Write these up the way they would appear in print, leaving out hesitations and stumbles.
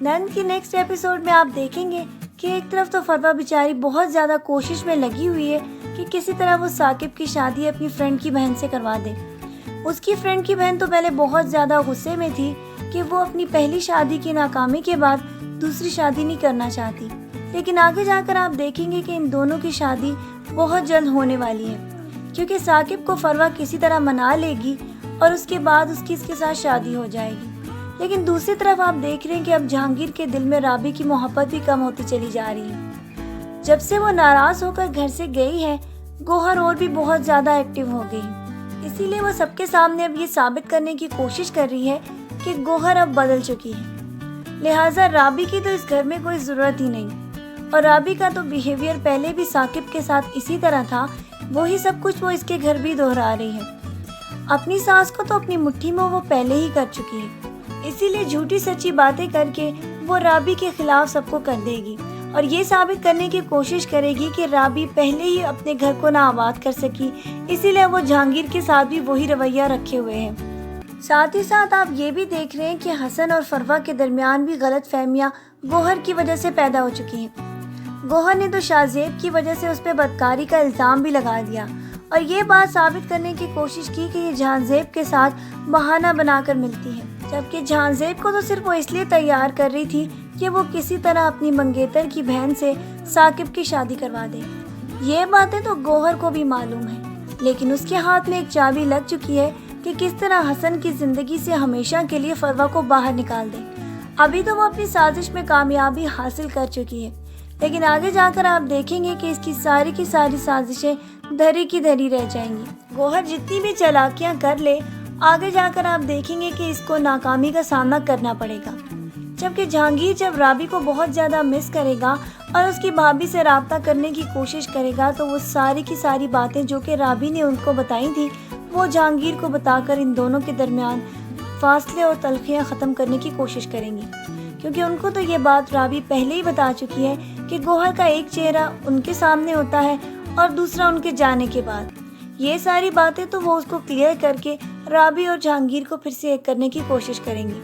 نند کی next episode میں آپ دیکھیں گے کہ ایک طرف تو فروا بیچاری بہت زیادہ کوشش میں لگی ہوئی ہے کہ کسی طرح وہ ثاقب کی شادی اپنی فرینڈ کی بہن سے کروا دے۔ اس کی فرینڈ کی بہن تو پہلے بہت زیادہ غصے میں تھی کہ وہ اپنی پہلی شادی کی ناکامی کے بعد دوسری شادی نہیں کرنا چاہتی، لیکن آگے جا کر آپ دیکھیں گے کہ ان دونوں کی شادی بہت جلد ہونے والی ہے، کیونکہ ثاقب کو فروا کسی طرح منا لے گی اور اس کے بعد اس کے ساتھ شادی ہو جائے گی۔ لیکن دوسری طرف آپ دیکھ رہے ہیں کہ اب جہانگیر کے دل میں رابی کی محبت بھی کم ہوتی چلی جا رہی ہے۔ جب سے وہ ناراض ہو کر گھر سے گئی ہے، گوہر اور بھی بہت زیادہ ایکٹیو ہو گئی، اسی لیے وہ سب کے سامنے اب یہ ثابت کرنے کی کوشش کر رہی ہے کہ گوہر اب بدل چکی ہے، لہٰذا رابی کی تو اس گھر میں کوئی ضرورت ہی نہیں، اور رابی کا تو بیہیویئر پہلے بھی ثاقب کے ساتھ اسی طرح تھا، وہی سب کچھ وہ اس کے گھر بھی دہرا رہی ہے۔ اپنی ساس کو تو اپنی مٹھی میں وہ پہلے ہی کر چکی ہے، اسی لیے جھوٹی سچی باتیں کر کے وہ رابی کے خلاف سب کو کر دے گی اور یہ ثابت کرنے کی کوشش کرے گی کہ رابی پہلے ہی اپنے گھر کو نہ آباد کر سکی، اسی لیے وہ جہانگیر کے ساتھ بھی وہی رویہ رکھے ہوئے ہیں۔ ساتھ ہی ساتھ آپ یہ بھی دیکھ رہے ہیں کہ حسن اور فروا کے درمیان بھی غلط فہمیاں گوہر کی وجہ سے پیدا ہو چکی ہیں۔ گوہر نے تو شاہ زیب کی وجہ سے اس پہ بدکاری کا الزام بھی لگا دیا اور یہ بات ثابت کرنے کی کوشش کی کہ یہ جہاں زیب کے ساتھ بہانہ بنا کر ملتی ہے، جبکہ جہاں زیب کو تو صرف وہ اس لیے تیار کر رہی تھی کہ وہ کسی طرح اپنی منگیتر کی بہن سے ثاقب کی شادی کروا دے۔ یہ باتیں تو گوہر کو بھی معلوم ہیں، لیکن اس کے ہاتھ میں ایک چابی لگ چکی ہے کہ کس طرح حسن کی زندگی سے ہمیشہ کے لیے فروا کو باہر نکال دے۔ ابھی تو وہ اپنی سازش میں کامیابی حاصل کر چکی ہے، لیکن آگے جا کر آپ دیکھیں گے کہ اس کی ساری سازشیں دھری کی دھری رہ جائیں گی۔ گوہر جتنی بھی چالاکیاں کر لے، آگے جا کر آپ دیکھیں گے کہ اس کو ناکامی کا سامنا کرنا پڑے گا، جبکہ جہانگیر جب رابی کو بہت زیادہ مس کرے گا اور اس کی بھابھی سے رابطہ کرنے کی کوشش کرے گا تو وہ ساری کی ساری باتیں جو کہ رابی نے ان کو بتائی تھی وہ جہانگیر کو بتا کر ان دونوں کے درمیان فاصلے اور تلخیاں ختم کرنے کی کوشش کریں گی، کیونکہ ان کو تو یہ بات رابی پہلے ہی بتا چکی ہے کہ گوہر کا ایک چہرہ ان کے سامنے ہوتا ہے اور دوسرا ان کے جانے کے بعد۔ یہ ساری باتیں تو وہ اس کو کلیئر کر کے رابی اور جہانگیر کو پھر سے ایک کرنے کی کوشش کریں گی۔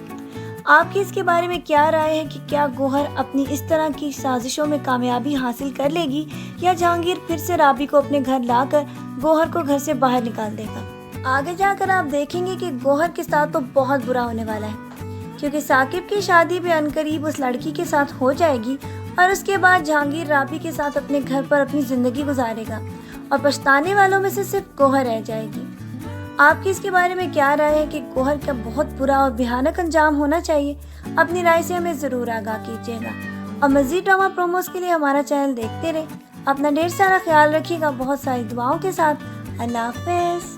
آپ کی اس کے بارے میں کیا رائے ہے کہ کیا گوہر اپنی اس طرح کی سازشوں میں کامیابی حاصل کر لے گی یا جہانگیر پھر سے رابی کو اپنے گھر لا کر گوہر کو گھر سے باہر نکال دے گا؟ آگے جا کر آپ دیکھیں گے کہ گوہر کے ساتھ تو بہت برا ہونے والا ہے، کیونکہ ثاقب کی شادی بھی عنقریب اس لڑکی کے ساتھ ہو جائے گی اور اس کے بعد جہانگیر رابی کے ساتھ اپنے گھر پر اپنی زندگی گزارے گا اور پچھتانے والوں میں سے صرف گوہر رہ جائے گی۔ آپ کی اس کے بارے میں کیا رائے ہے کہ گوہر کا بہت برا اور بھیانک انجام ہونا چاہیے؟ اپنی رائے سے ہمیں ضرور آگاہ کیجیے گا اور مزید ڈرامہ پروموز کے لیے ہمارا چینل دیکھتے رہیں۔ اپنا ڈھیر سارا خیال رکھیے گا، بہت ساری دعاؤں کے ساتھ۔ اللہ حافظ۔